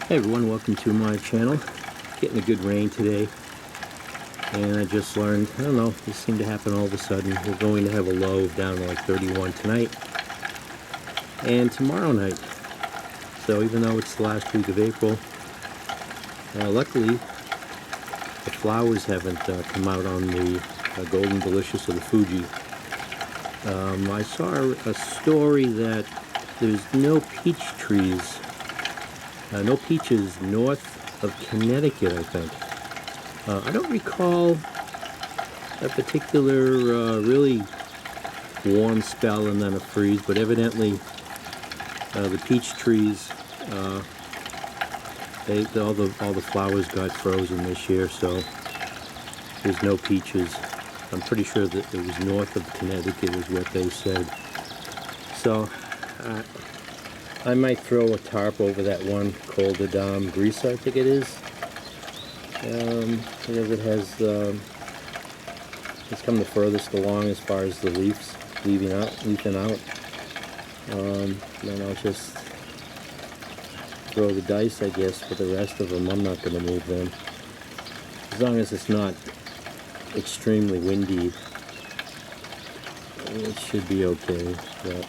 Hey everyone, welcome to my channel. Getting a good rain today, and I just learned, I don't know, this seemed to happen all of a sudden. We're going to have a low down to like 31 tonight and tomorrow night. So even though it's the last week of April, luckily the flowers haven't come out on the Golden Delicious or the Fuji. I saw a story that there's no peach trees, no peaches north of Connecticut, I think. I don't recall a particular really warm spell and then a freeze, but evidently the peach trees, all the flowers got frozen this year, so there's no peaches. I'm pretty sure that it was north of Connecticut is what they said. So I might throw a tarp over that one called the Grisa, I think it is. Because it has, it's come the furthest along as far as the leaves leafing out. Then I'll just throw the dice, I guess, for the rest of them. I'm not going to move them. As long as it's not extremely windy, it should be okay. But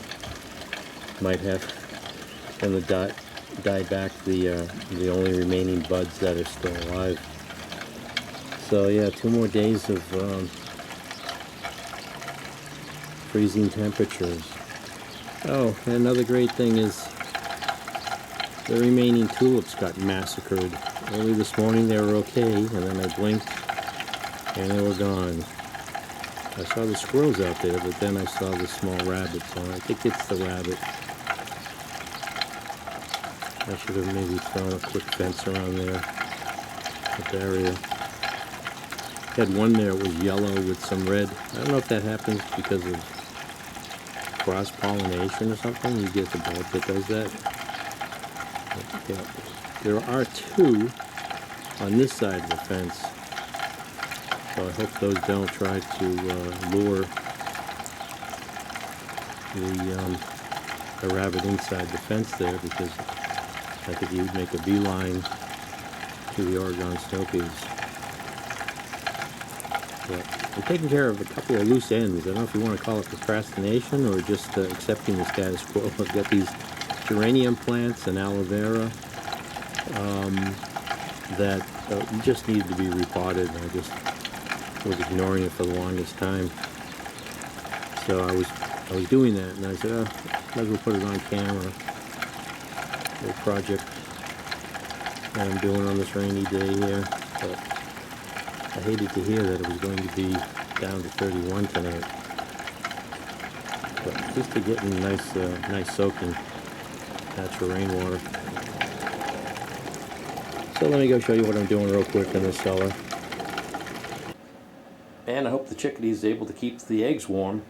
might have and die back the only remaining buds that are still alive. So yeah, 2 more days of freezing temperatures. Oh, and another great thing is the remaining tulips got massacred. Early this morning they were okay, and then I blinked and they were gone. I saw the squirrels out there, but then I saw the small rabbit, so I think it's the rabbit. I should have maybe thrown a quick fence around there, that area. Had one there that was yellow with some red. I don't know if that happens because of cross-pollination or something. You get the bulb that does that. But, yeah. There are 2 on this side of the fence, so I hope those don't try to lure the rabbit inside the fence there, because I think he would make a beeline to the Oregon snow peas. But I'm taking care of a couple of loose ends. I don't know if you want to call it procrastination or just accepting the status quo. I've got these geranium plants and aloe vera that just needed to be repotted. I just was ignoring it for the longest time. So I was doing that, and I said, oh, might as well put it on camera. Little project that I'm doing on this rainy day here. But I hated to hear that it was going to be down to 31 tonight. But at least they're getting nice soaking natural rainwater. So let me go show you what I'm doing real quick in this cellar. And I hope the chickadee is able to keep the eggs warm.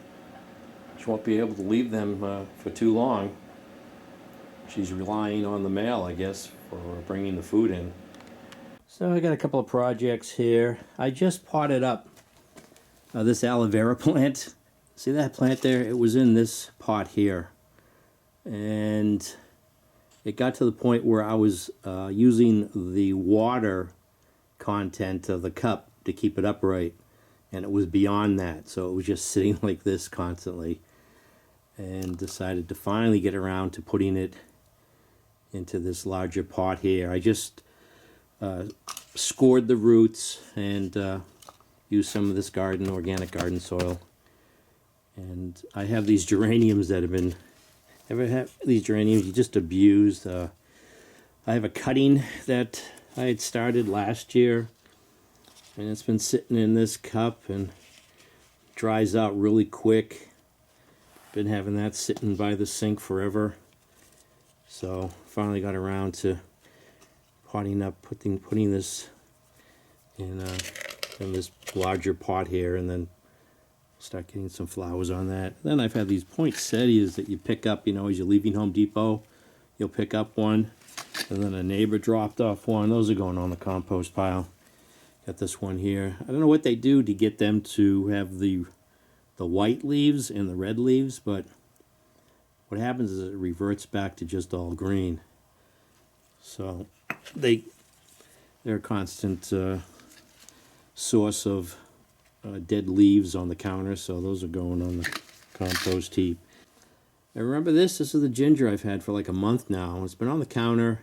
She won't be able to leave them for too long. She's relying on the male, I guess, for bringing the food in. So I got a couple of projects here. I just potted up this aloe vera plant. See that plant there? It was in this pot here. And it got to the point where I was using the water content of the cup to keep it upright. And it was beyond that. So it was just sitting like this constantly. And decided to finally get around to putting it into this larger pot here. I just scored the roots and used some of this organic garden soil. And I have these geraniums that have been, ever have these geraniums you just abused? I have a cutting that I had started last year, and it's been sitting in this cup and dries out really quick. Been having that sitting by the sink forever. So finally got around to potting up, putting this in this larger pot here, and then start getting some flowers on that. Then I've had these poinsettias that you pick up, as you're leaving Home Depot. You'll pick up one, and then a neighbor dropped off one. Those are going on the compost pile. Got this one here. I don't know what they do to get them to have the white leaves and the red leaves, but what happens is it reverts back to just all green. So they're a constant source of dead leaves on the counter, so those are going on the compost heap. And remember this? This is the ginger I've had for like a month now. It's been on the counter,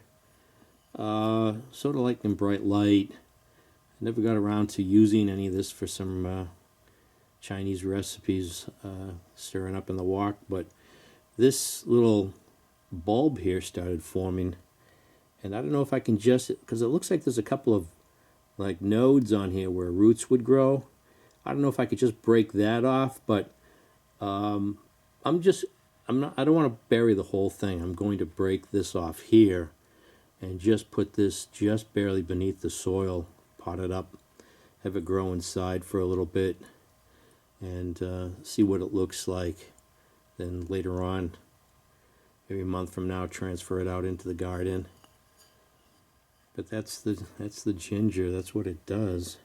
sort of like in bright light. I never got around to using any of this for some Chinese recipes, stirring up in the wok, but this little bulb here started forming, and I don't know if I can just, because it looks like there's a couple of like nodes on here where roots would grow. I don't know if I could just break that off, but I don't want to bury the whole thing. I'm going to break this off here and just put this just barely beneath the soil, pot it up, have it grow inside for a little bit, and see what it looks like. Then later on, maybe a month from now, transfer it out into the garden. But that's the ginger. That's what it does.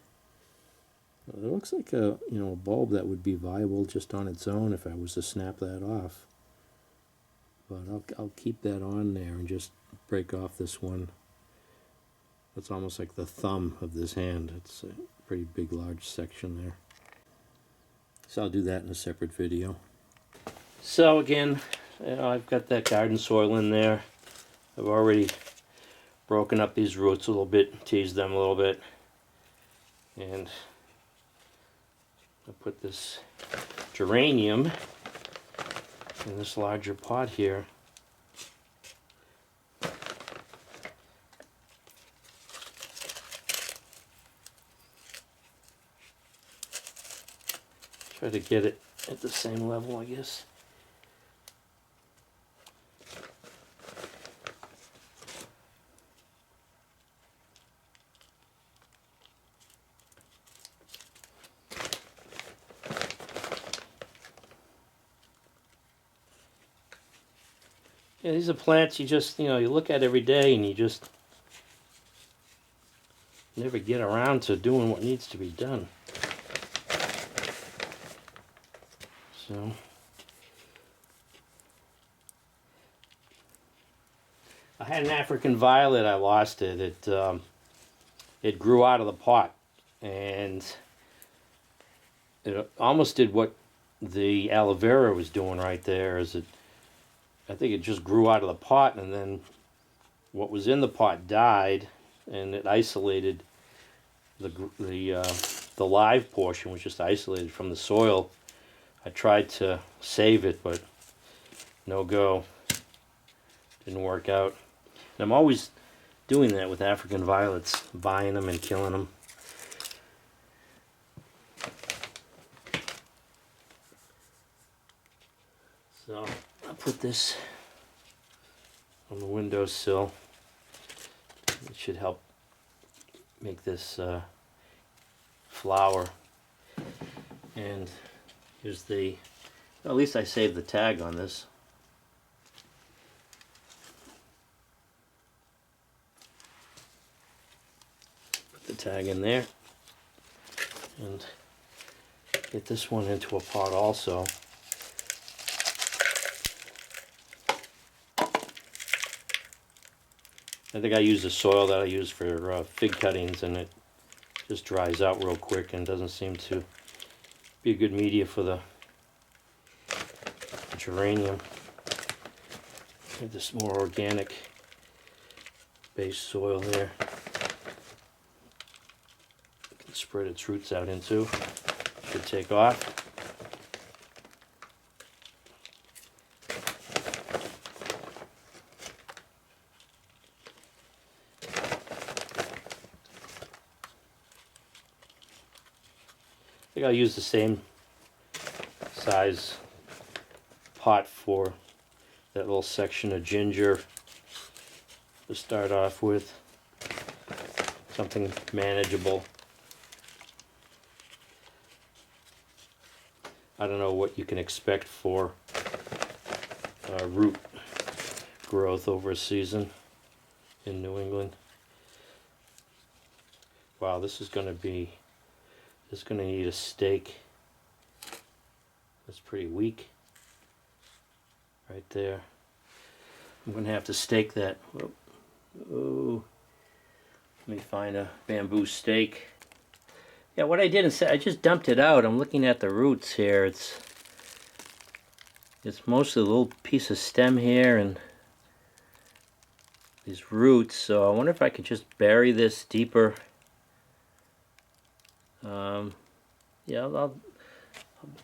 It looks like a bulb that would be viable just on its own if I was to snap that off. But I'll keep that on there and just break off this one. That's almost like the thumb of this hand. It's a pretty big, large section there. So I'll do that in a separate video. So again, I've got that garden soil in there. I've already broken up these roots a little bit, teased them a little bit, and I put this geranium in this larger pot here. Try to get it at the same level, I guess. Yeah, these are plants you just, you look at every day and you just never get around to doing what needs to be done. So, I had an African violet, I lost it. It grew out of the pot, and it almost did what the aloe vera was doing right there. I think it just grew out of the pot, and then what was in the pot died, and it isolated the live portion was just isolated from the soil. I tried to save it, but no go. Didn't work out. And I'm always doing that with African violets, buying them and killing them. So I'll put this on the windowsill. It should help make this flower. And here's at least I saved the tag on this. Put the tag in there. And get this one into a pot also. I think I use the soil that I use for fig cuttings, and it just dries out real quick and doesn't seem to be a good media for the geranium. Get this more organic base soil here. You can spread its roots out into. Should take off. I think I'll use the same size pot for that little section of ginger to start off with. Something manageable. I don't know what you can expect for root growth over a season in New England. Wow, this is going to need a stake. That's pretty weak right there. I'm going to have to stake that. Oh, Let me find a bamboo stake. Yeah, what I did instead, I just dumped it out. I'm looking at the roots here. It's mostly a little piece of stem here and these roots. So I wonder if I could just bury this deeper. Yeah, I'll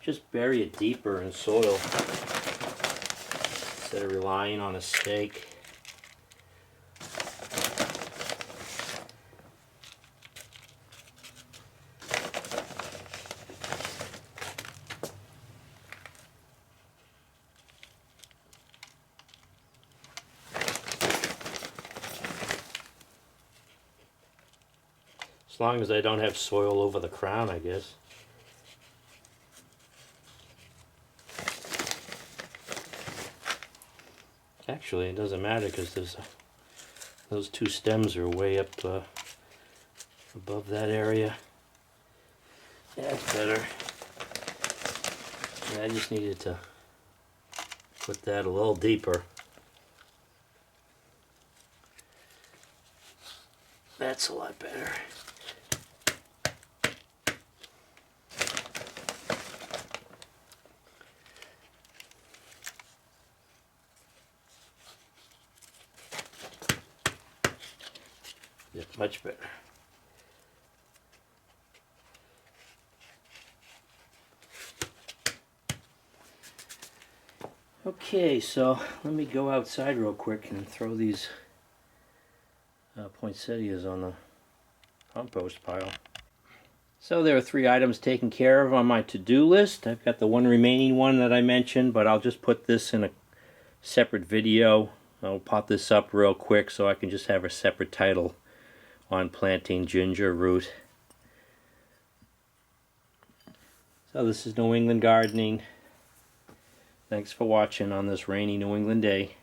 just bury it deeper in soil instead of relying on a stake. As long as I don't have soil over the crown, I guess. Actually, it doesn't matter because those two stems are way up above that area. Yeah, that's better. Yeah, I just needed to put that a little deeper. That's a lot better. Yeah, much better. Okay, so let me go outside real quick and throw these poinsettias on the compost pile. So there are 3 items taken care of on my to-do list. I've got the one remaining one that I mentioned, but I'll just put this in a separate video. I'll pop this up real quick so I can just have a separate title on planting ginger root. So this is New England Gardening. Thanks for watching on this rainy New England day.